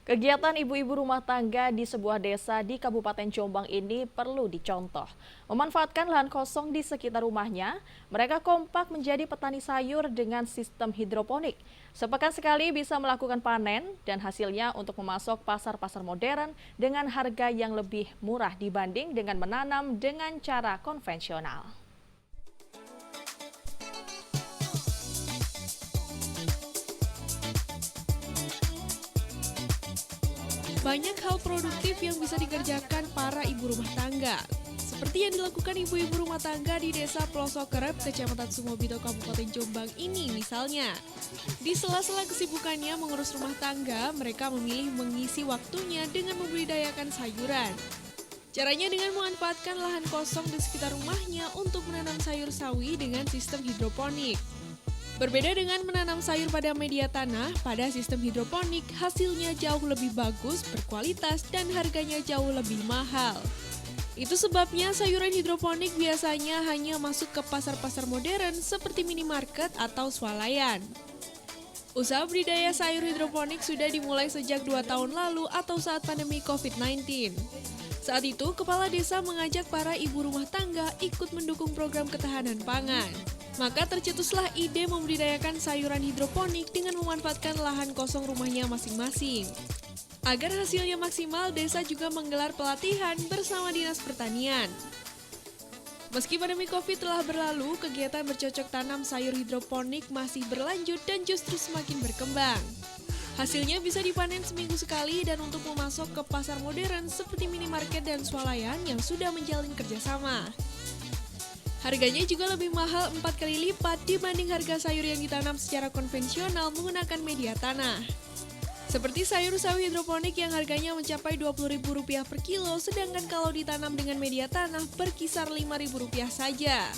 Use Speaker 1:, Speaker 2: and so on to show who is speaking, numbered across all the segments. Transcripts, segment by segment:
Speaker 1: Kegiatan ibu-ibu rumah tangga di sebuah desa di Kabupaten Jombang ini perlu dicontoh. Memanfaatkan lahan kosong di sekitar rumahnya, mereka kompak menjadi petani sayur dengan sistem hidroponik. Sepekan sekali bisa melakukan panen dan hasilnya untuk memasok pasar-pasar modern dengan harga yang lebih murah dibanding dengan menanam dengan cara konvensional.
Speaker 2: Banyak hal produktif yang bisa dikerjakan para ibu rumah tangga. Seperti yang dilakukan ibu-ibu rumah tangga di Desa Pelosok Kerep, Kecamatan Sumobito, Kabupaten Jombang ini misalnya. Di sela-sela kesibukannya mengurus rumah tangga, mereka memilih mengisi waktunya dengan membudidayakan sayuran. Caranya dengan memanfaatkan lahan kosong di sekitar rumahnya untuk menanam sayur sawi dengan sistem hidroponik. Berbeda dengan menanam sayur pada media tanah, pada sistem hidroponik hasilnya jauh lebih bagus, berkualitas, dan harganya jauh lebih mahal. Itu sebabnya sayuran hidroponik biasanya hanya masuk ke pasar-pasar modern seperti minimarket atau swalayan. Usaha budidaya sayur hidroponik sudah dimulai sejak 2 tahun lalu atau saat pandemi COVID-19. Saat itu, kepala desa mengajak para ibu rumah tangga ikut mendukung program ketahanan pangan. Maka tercetuslah ide membudidayakan sayuran hidroponik dengan memanfaatkan lahan kosong rumahnya masing-masing. Agar hasilnya maksimal, desa juga menggelar pelatihan bersama Dinas Pertanian. Meski pandemi Covid telah berlalu, kegiatan bercocok tanam sayur hidroponik masih berlanjut dan justru semakin berkembang. Hasilnya bisa dipanen seminggu sekali dan untuk memasok ke pasar modern seperti minimarket dan swalayan yang sudah menjalin kerjasama. Harganya juga lebih mahal 4 kali lipat dibanding harga sayur yang ditanam secara konvensional menggunakan media tanah. Seperti sayur sawi hidroponik yang harganya mencapai Rp20.000 per kilo, sedangkan kalau ditanam dengan media tanah berkisar Rp5.000 saja.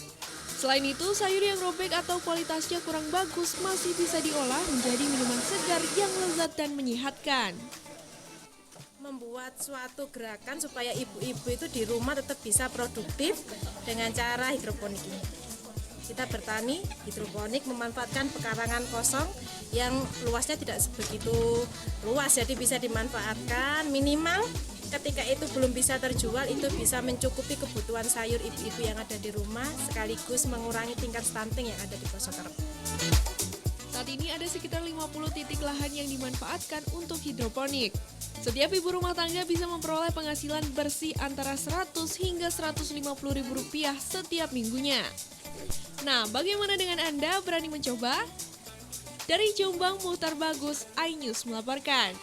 Speaker 2: Selain itu, sayur yang robek atau kualitasnya kurang bagus masih bisa diolah menjadi minuman segar yang lezat dan menyehatkan.
Speaker 3: Membuat suatu gerakan supaya ibu-ibu itu di rumah tetap bisa produktif dengan cara hidroponik ini. Kita bertani hidroponik memanfaatkan pekarangan kosong yang luasnya tidak begitu luas, jadi bisa dimanfaatkan minimal ketika itu belum bisa terjual, itu bisa mencukupi kebutuhan sayur ibu-ibu yang ada di rumah sekaligus mengurangi tingkat stunting yang ada di Pelosok Kerep.
Speaker 2: Saat ini ada sekitar 50 titik lahan yang dimanfaatkan untuk hidroponik. Setiap ibu rumah tangga bisa memperoleh penghasilan bersih antara 100 hingga Rp150.000 setiap minggunya. Nah, bagaimana dengan Anda, berani mencoba? Dari Jombang, Muhtar Bagus, iNews melaporkan.